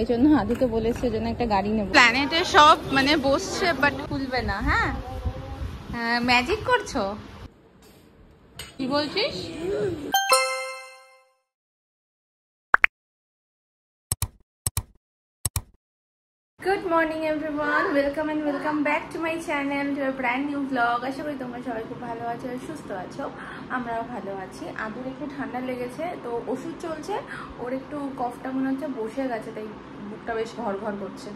এই জন্য আদিকে বলেছে যেন একটা গাড়ি নেব। প্ল্যানেটে সব মানে বসছে বাট খুলবে না। হ্যাঁ ম্যাজিক করছো কি বলছিস? Good morning everyone, welcome and welcome back to my channel, to a brand new blog. আশা করি তোমরা সবাই খুব ভালো আছো আর সুস্থ আছো। আমরাও ভালো আছি। আদুর একটু ঠান্ডা লেগেছে তো ওষুধ চলছে, ওর একটু কফটা মনে হচ্ছে বসে গেছে, তাই বুকটা বেশ ঘর ঘর করছে।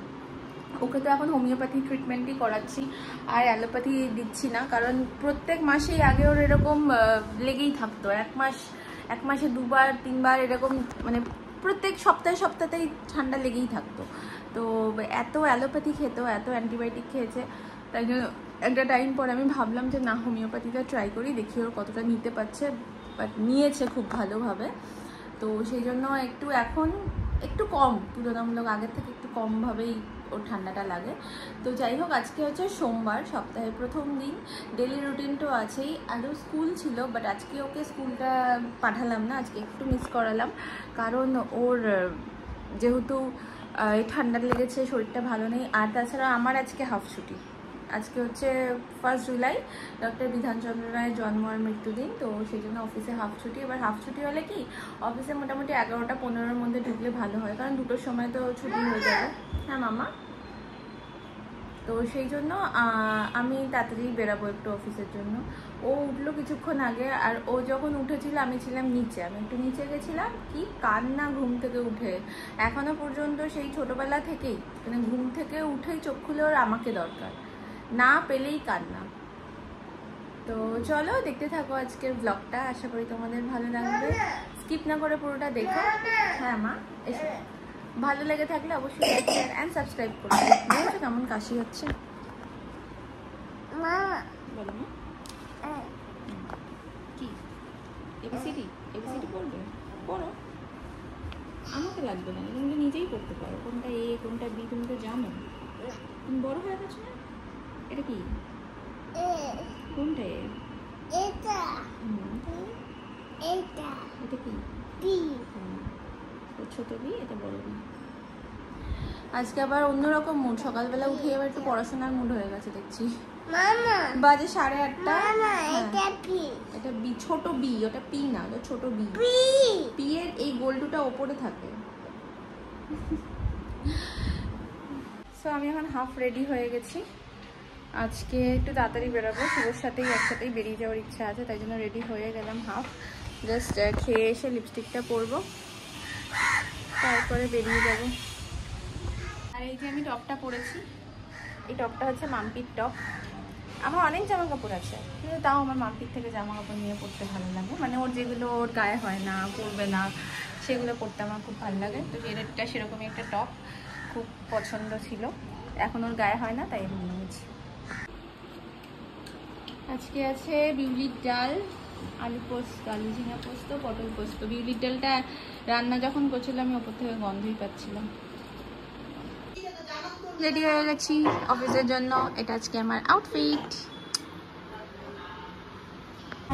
ওকে তো এখন হোমিওপ্যাথি ট্রিটমেন্টই করাচ্ছি, আর অ্যালোপ্যাথি দিচ্ছি না, কারণ প্রত্যেক মাসেই আগে ওর এরকম লেগেই থাকতো। এক মাসে দুবার তিনবার এরকম, মানে প্রত্যেক সপ্তাহেই ঠান্ডা লেগেই থাকতো। তো এত অ্যালোপ্যাথি খেত, এত অ্যান্টিবায়োটিক খেয়েছে, তাই জন্য একটা টাইম পরে আমি ভাবলাম যে না, হোমিওপ্যাথিটা ট্রাই করি, দেখি ওর কতটা নিতে পারছে। বাট নিয়েছে খুব ভালোভাবে, তো সেই জন্য এখন একটু কম, তুলনামূলক আগের থেকে একটু কমভাবেই ওর ঠান্ডাটা লাগে। তো যাই হোক, আজকে হচ্ছে সোমবার, সপ্তাহের প্রথম দিন। ডেলি রুটিন তো আছেই, আরও স্কুল ছিল, বাট আজকে ওকে স্কুলটা পাঠালাম না, আজকে একটু মিস করালাম, কারণ ওর যেহেতু ঠান্ডা লেগেছে, শরীরটা ভালো নেই। আর তাছাড়া আমার আজকে হাফ ছুটি। আজকে হচ্ছে 1 জুলাই, ডক্টর বিধানচন্দ্র রায়ের জন্ম আর মৃত্যুদিন, তো সেই জন্য অফিসে হাফ ছুটি। এবার হাফ ছুটি হলে কি, অফিসে মোটামুটি 11টা-15-র মধ্যে ঢুকলে ভালো হয়, কারণ 2টোর সময় তো ছুটি হয়ে যাবে। হ্যাঁ মামা, তো সেই জন্য আমি তাড়াতাড়ি বেরাবো একটু অফিসের জন্য। ও উঠলো কিছুক্ষণ আগে, আর ও যখন উঠেছিল আমি ছিলাম নিচে, আমি একটু নিচে গেছিলাম। কি কান্না ঘুম থেকে উঠে, এখনো পর্যন্ত সেই ছোটবেলা থেকেই, মানে ঘুম থেকে উঠেই চোখ খুলে ওর আমাকে দরকার, না পেলেই কান্না। তো চলো দেখতে থাকো আজকের ব্লগটা, আশা করি তোমাদের ভালো লাগবে, স্কিপ না করে পুরোটা দেখো। হ্যাঁ মা, এসো। ভালো লেগে থাকলে অবশ্যই লাইক শেয়ার এন্ড সাবস্ক্রাইব করো। দেখো কেমন কাশি হচ্ছে। মা বলো মা, কি এবিসিডি পড়বে? পড়ো, আমাকে লাগবে না, তুমি নিজেই করতে পারো। কোনটা এ কোনটা বি তুমি তো জানো, তুমি বড় হয়ে গেছো না। এটা কি, কোনটা এ? এটা কি বি? ছোট বি, এটা বড় বি। আজকে আবার অন্যরকম মুড, সকালবেলা উঠে আবার একটু পড়াশোনার মুড হয়ে গেছে দেখছি। বাজে 8:30। এটা বি, ছোট বি, ওটা পি না, ওটা ছোট বি। পি এর এই গোলটুটা ওপরে থাকে। সো আমি এখন হাফ রেডি হয়ে গেছি। আজকে একটু তাড়াতাড়ি বেরোবো, শুভর সাথেই একসাথেই বেরিয়ে যাওয়ার ইচ্ছা আছে, তাই জন্য রেডি হয়ে গেলাম হাফ। জাস্ট খেয়ে এসে লিপস্টিকটা পরবো, তারপরে বেরিয়ে যাব। আর এই যে আমি টপটা পরেছি, এই টপটা হচ্ছে মাম্পির টপ। আমার অনেক জামা কাপড় আছে, কিন্তু তাও আমার মাম্পির থেকে জামা কাপড় নিয়ে পরতে ভালো লাগে, মানে ওর যেগুলো ওর গায়ে হয় না, পরবে না, সেগুলো পরতে আমার খুব ভালো লাগে। তো এটা সেরকমই একটা টপ, খুব পছন্দ ছিল, এখন ওর গায়ে হয় না, তাই আমি নিয়েছি। আজকে আছে বিউলির ডাল, আলু পোস্ত, আলু ঝিঙা পোস্ত, পটল পোস্ত। বিউলির ডালটা রান্না যখন করছিলাম আমি ওপর থেকে গন্ধই পাচ্ছিলাম। রেডি হয়ে গেছি অফিসের জন্য, এটা আজকে আমার আউটফিট।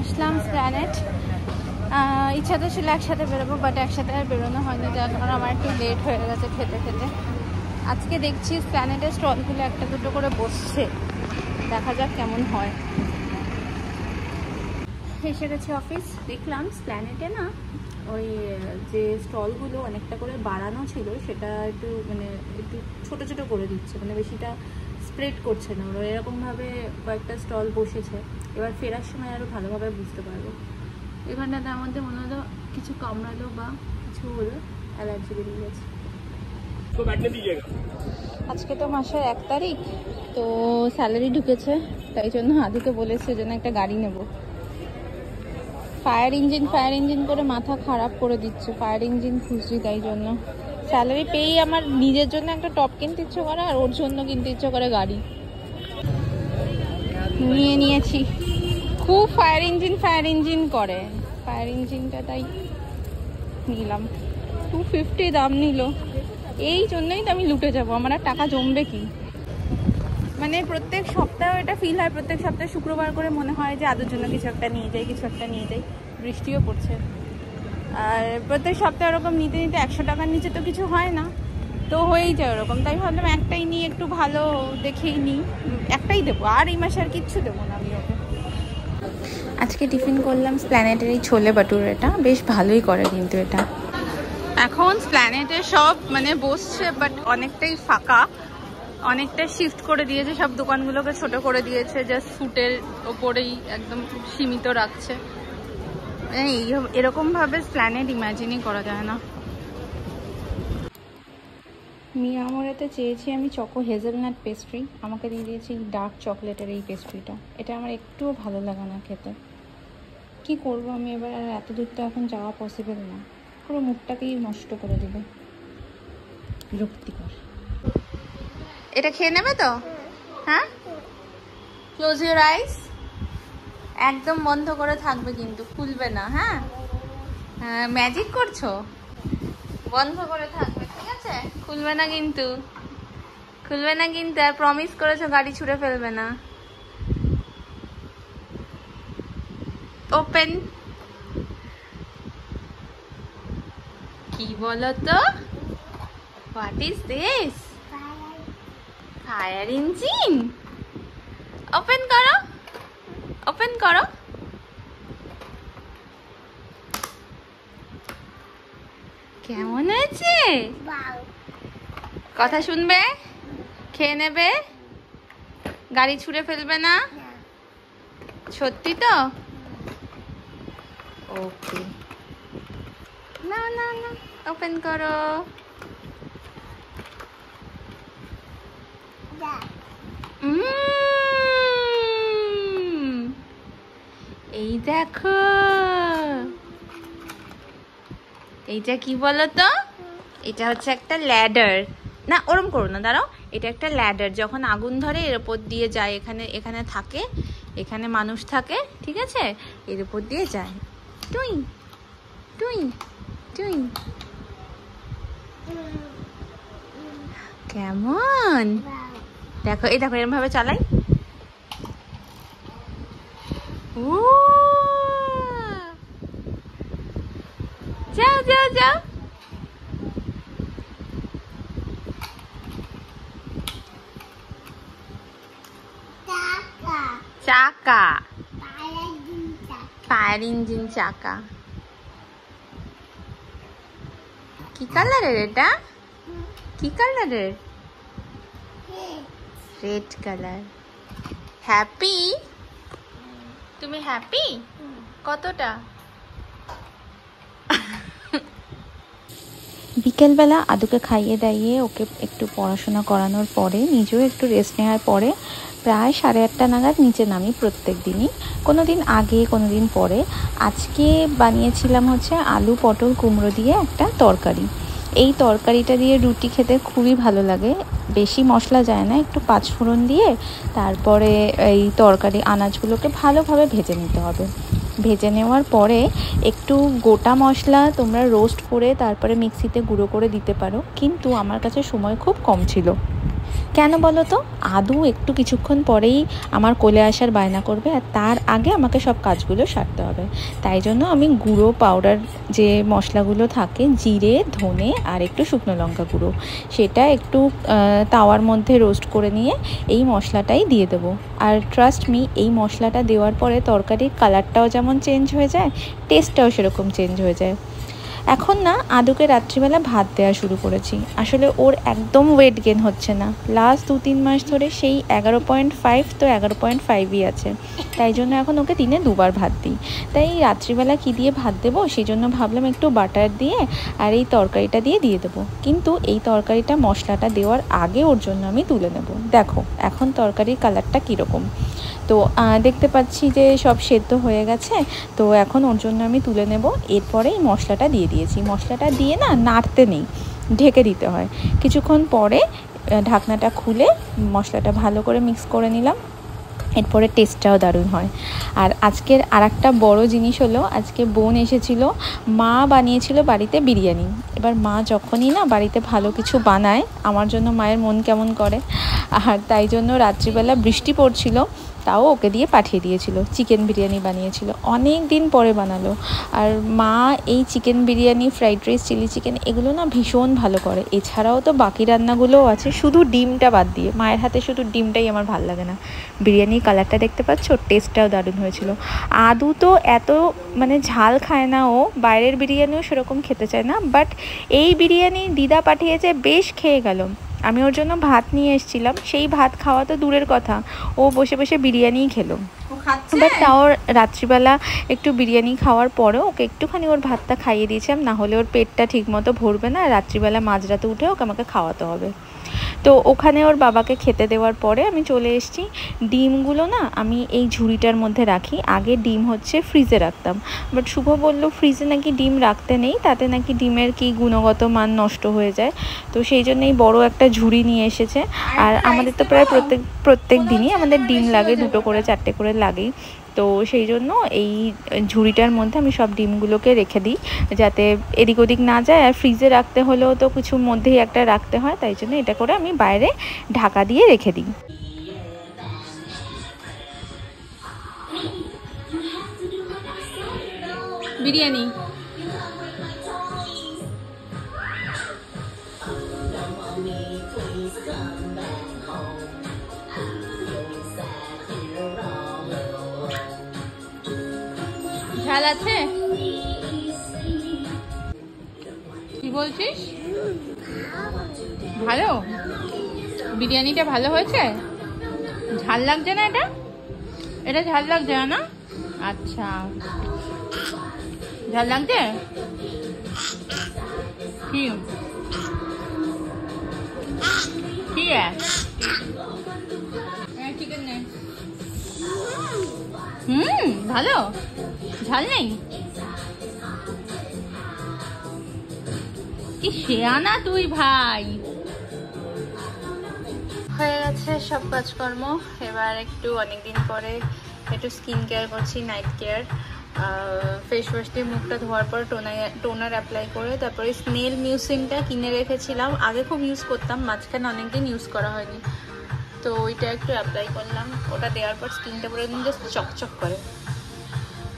আসলাম প্ল্যানেট, ইচ্ছা তো ছিল একসাথে বেরোবো, বাট একসাথে আর বেরোনো হয়নি, যার কারণে আমার একটু লেট হয়ে গেছে খেতে খেতে। আজকে দেখছি প্ল্যানেটের স্টলগুলো একটা দুটো করে বসছে, দেখা যাক কেমন হয়। এসে গেছে অফিস, দেখলাম প্ল্যানেটে না ওই যে স্টলগুলো অনেকটা করে বাড়ানো ছিল, সেটা একটু মানে একটু ছোট ছোট করে দিচ্ছে, মানে বেশিটা স্প্রেড করছে না। ওরা এরকমভাবে কয়েকটা স্টল বসেছে, এবার ফেরার সময় আরও ভালোভাবে বুঝতে পারবো। এখানটাতে আমাদের মনে হলো কিছু কামড়ালো বা কিছু হলো, অ্যালার্জি বেরিয়ে গেছে। আজকে তো মাসের 1 তারিখ, তো স্যালারি ঢুকেছে, তাই জন্য আদিকে বলেছে যেন একটা গাড়ি নেব। ফায়ার ইঞ্জিন করে মাথা খারাপ করে দিচ্ছে, ফায়ার ইঞ্জিন খুঁজছি, তাই জন্য স্যালারি পেয়েই আমার নিজের জন্য একটা টপ কিনতে ইচ্ছে করে, আর ওর জন্য কিনতে ইচ্ছে করে গাড়ি। নিয়েছি, খুব ফায়ার ইঞ্জিন করে, ফায়ার ইঞ্জিনটা তাই নিলাম। 250 দাম নিল, এই জন্যই তো আমি লুটে যাবো, আমার আর টাকা জমবে কি। মানে প্রত্যেক সপ্তাহে এটা ফিল হয়, প্রত্যেক সপ্তাহে শুক্রবার করে মনে হয় যে আদুর জন্য কিছু একটা নিয়ে যাই। বৃষ্টিও পড়ছে, আর প্রত্যেক সপ্তাহে ওরকম নিতে 100 টাকার নিচে তো কিছু হয় না, তো হয়েই যায় ওরকম, তাই ভাবলাম একটাই নিয়ে একটু ভালো দেখেই নিই, একটাই দেবো, আর এই মাসে আর কিচ্ছু দেবো না আমি ওকে। আজকে টিফিন করলাম স্প্ল্যানেটের এই ছোলে বাটুরেটা, বেশ ভালোই করে কিন্তু এটা। এখন স্প্ল্যানেটে সব মানে বসছে, বাট অনেকটাই ফাঁকা, অনেকটা শিফট করে দিয়েছে, সব দোকানগুলোকে ছোট করে দিয়েছে, জাস্ট ফুটের ওপরেই একদম সীমিত রাখছে। এরকম ভাবে স্প্ল্যানেট ইমাজিনই করা যায় না। মিয়ামোরেতে চেয়েছি আমি চকো হেজেলনাট পেস্ট্রি, আমাকে দিয়ে দিয়েছি ডার্ক চকলেটের এই পেস্ট্রিটা। এটা আমার একটুও ভালো লাগে না খেতে। কি করব আমি এবার, আর এত দূর তো এখন যাওয়া পসিবল না, পুরো মুখটাকেই নষ্ট করে দেবে, বিরক্তিকর। এটা খেয়ে নেবে তো? হ্যাঁ, ক্লোজ ইউর আইস, একদম বন্ধ করে থাকবে কিন্তু, খুলবে না। হ্যাঁ, ম্যাজিক করছো, বন্ধ করে থাকবে, ঠিক আছে? খুলবে না কিন্তু, খুলবে না কিন্তু, আর প্রমিস করেছো গাড়ি ছুঁড়ে ফেলবে না। ওপেন। কি বলো তো, what is this? Fire engine. Open করো, ওপেন করো। কেমন আছে? কথা শুনবে, খেয়ে নেবে, গাড়ি ছুঁড়ে ফেলবে না? সত্যি তো? ওকে, না না না, ওপেন করো। এই দেখো, এইটা কি বলো তো? এটা হচ্ছে একটা ল্যাডার। না, ওরম করো না, দাঁড়াও। এটা একটা ল্যাডার, যখন আগুন ধরে এর উপর দিয়ে যায়, এখানে এখানে থাকে, এখানে মানুষ থাকে, ঠিক আছে, এর উপর দিয়ে যায়। টুই টুই টুই। কেমন দেখো, এই দেখো, এরকম ভাবে চালাই। ও, যাও যাও যাও। চাকা, ফায়ার ইঞ্জিন চাকা। কি কালারের এটা? কি কালারের? Red colour. হ্যাপি? তুমি হ্যাপি? কতটা? বিকেলবেলা আদুকে খাইয়ে দাইয়ে ওকে একটু পড়াশোনা করানোর পরে, নিজেও একটু রেস্ট নেওয়ার পরে প্রায় 8:30 নাগাদ নিচে নামি প্রত্যেক দিনই, কোনো দিন আগে কোনো দিন পরে। আজকে বানিয়েছিলাম হচ্ছে আলু পটল কুমড়ো দিয়ে একটা তরকারি। এই তরকারিটা দিয়ে রুটি খেতে খুবই ভালো লাগে, বেশি মশলা যায় না, একটু পাঁচফোড়ন দিয়ে তারপরে এই তরকারি আনাজগুলোকে ভালোভাবে ভেজে নিতে হবে। ভেজে নেওয়ার পরে একটু গোটা মশলা তোমরা রোস্ট করে তারপরে মিক্সিতে গুঁড়ো করে দিতে পারো, কিন্তু আমার কাছে সময় খুব কম ছিল। কেন বলো তো? আদু একটু কিছুক্ষণ পরেই আমার কোলে আসার বায়না করবে, আর তার আগে আমাকে সব কাজগুলো সারতে হবে। তাই জন্য আমি গুঁড়ো পাউডার যে মশলাগুলো থাকে, জিরে ধনে আর একটু শুকনো লঙ্কা গুঁড়ো, সেটা একটু তাওয়ার মধ্যে রোস্ট করে নিয়ে এই মশলাটাই দিয়ে দেবো। আর ট্রাস্ট মি, এই মশলাটা দেওয়ার পরে তরকারির কালারটাও যেমন চেঞ্জ হয়ে যায়, টেস্টটাও সেরকম চেঞ্জ হয়ে যায়। এখন না আদুকে রাত্রিবেলা ভাত দেওয়া শুরু করেছি। আসলে ওর একদম ওয়েট গেন হচ্ছে না, লাস্ট 2-3 মাস ধরে সেই 11.5, তো 11.5ই আছে। তাই জন্য এখন ওকে দিনে 2বার ভাত দিই। তাই রাত্রিবেলা কি দিয়ে ভাত দেবো, সেই জন্য ভাবলাম একটু বাটার দিয়ে আর এই তরকারিটা দিয়ে দেবো। কিন্তু এই তরকারিটা মশলাটা দেওয়ার আগে ওর জন্য আমি তুলে নেব। দেখো এখন তরকারির কালারটা কীরকম, তো দেখতে পাচ্ছি যে সব সেদ্ধ হয়ে গেছে। তো এখন ওর জন্য আমি তুলে নেব। এরপরে এই মশলাটা দিয়ে দিয়েছি, মশলাটা দিয়ে না নাড়তে নেই, ঢেকে দিতে হয়। কিছুক্ষণ পরে ঢাকনাটা খুলে মশলাটা ভালো করে মিক্স করে নিলাম, এরপরে টেস্টটাও দারুণ হয়। আর আজকের আরেকটা বড় জিনিস হলো, আজকে বোন এসেছিল, মা বানিয়েছিল বাড়িতে বিরিয়ানি। এবার মা যখনই না বাড়িতে ভালো কিছু বানায়, আমার জন্য মায়ের মন কেমন করে। আর তাই জন্য রাত্রিবেলা বৃষ্টি পড়ছিল, তাও ওকে দিয়ে পাঠিয়ে দিয়েছিল। চিকেন বিরিয়ানি বানিয়েছিল, অনেক দিন পরে বানালো। আর মা এই chicken biryani, fried rice, chilli chicken এগুলো না ভীষণ ভালো করে। এছাড়াও তো বাকি রান্নাগুলোও আছে, শুধু ডিমটা বাদ দিয়ে। মায়ের হাতে শুধু ডিমটাই আমার ভালো লাগে না। বিরিয়ানির কালারটা দেখতে পাচ্ছ, টেস্টটাও দারুণ হয়েছিল। আদু তো এত মানে ঝাল খায় না, ও বাইরের বিরিয়ানিও সেরকম খেতে চায় না, বাট এই বিরিয়ানি দিদা পাঠিয়েছে, বেশ খেয়ে গেল। আমি ওর জন্য ভাত নিয়ে এসেছিলাম, সেই ভাত খাওয়া তো দূরের কথা, ও বসে বসে বিরিয়ানিই খেলো। বাট তাও রাত্রিবেলা একটু বিরিয়ানি খাওয়ার পরেও ওকে একটুখানি ওর ভাতটা খাইয়ে দিয়েছিলাম, না হলে ওর পেটটা ঠিক মতো ভরবে না। রাত্রিবেলা মাঝরাতে উঠে ওকে আমাকে খাওয়াতে হবে। তো ওখানে ওর বাবাকে খেতে দেওয়ার পরে আমি চলে এসেছি। ডিমগুলো না আমি এই ঝুড়িটার মধ্যে রাখি, আগে ডিম হচ্ছে ফ্রিজে রাখতাম, বাট শুভ বললো ফ্রিজে নাকি ডিম রাখতে নেই, তাতে নাকি ডিমের কি গুণগত মান নষ্ট হয়ে যায়। তো সেই জন্যই বড় একটা ঝুড়ি নিয়ে এসেছে। আর আমাদের তো প্রায় প্রত্যেক দিনই আমাদের ডিম লাগে, 2 করে 4টে করে লাগেই। তো সেই জন্য এই ঝুড়িটার মধ্যে আমি সব ডিমগুলোকে রেখে দিই, যাতে এদিক ওদিক না যায়। আর ফ্রিজে রাখতে হলেও তো কিছুর মধ্যেই একটা রাখতে হয়, তাই জন্য এটা করে আমি বাইরে ঢাকা দিয়ে রেখে দিই। বিরিয়ানি ঝাল আছে, কি বলছিস? ভালো, বিরিয়ানিটা ভালো হয়েছে? ঝাল লাগছে না? এটা ঝাল লাগছে না? আচ্ছা, ঝাল লাগছে কি? চিকেন নেই। ভালো, ঝাল নেই? কি শেয়ানা তুই ভাই। হয়ে গেছে সব কাজকর্ম, এবার একটু অনেকদিন পরে একটু স্কিন কেয়ার করছি, নাইট কেয়ার। ফেস ওয়াশ দিয়ে মুখটা ধোয়ার পর টোনার অ্যাপ্লাই করে তারপরে স্নেল মিউসিনটা কিনে রেখেছিলাম, আগে খুব ইউজ করতাম, মাঝখানে অনেকদিন ইউজ করা হয়নি, তো ওইটা একটু অ্যাপ্লাই করলাম। ওটা দেওয়ার পর স্কিনটা পুরো একদম জাস্ট চকচক করে।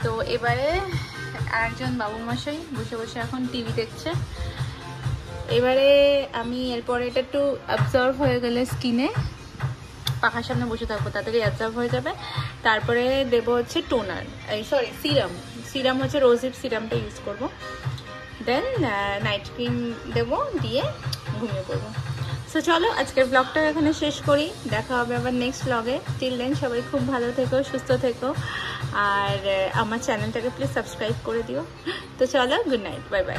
তো এবারে আরেকজন বাবুমশাই বসে বসে এখন টিভি দেখছে। এবারে আমি এরপরে এটা একটু অ্যাবজর্ভ হয়ে গেলে স্কিনে, পাখার সামনে বসে থাকবো, তাড়াতাড়ি অ্যাবজর্ভ হয়ে যাবে। তারপরে দেবো হচ্ছে টোনার, সিরাম হচ্ছে রোজিপ সিরামটা ইউজ করব। দেন নাইট ক্রিম দেবো, দিয়ে ঘুমিয়ে পড়বো। সো চলো আজকের ব্লগটা এখানে শেষ করি, দেখা হবে আবার নেক্সট ব্লগে। টিল দেন সবাই খুব ভালো থেকো, সুস্থ থেকো, আর আমার চ্যানেলটাকে প্লিজ সাবস্ক্রাইব করে দিও। তো চলো, গুড নাইট, বাই বাই।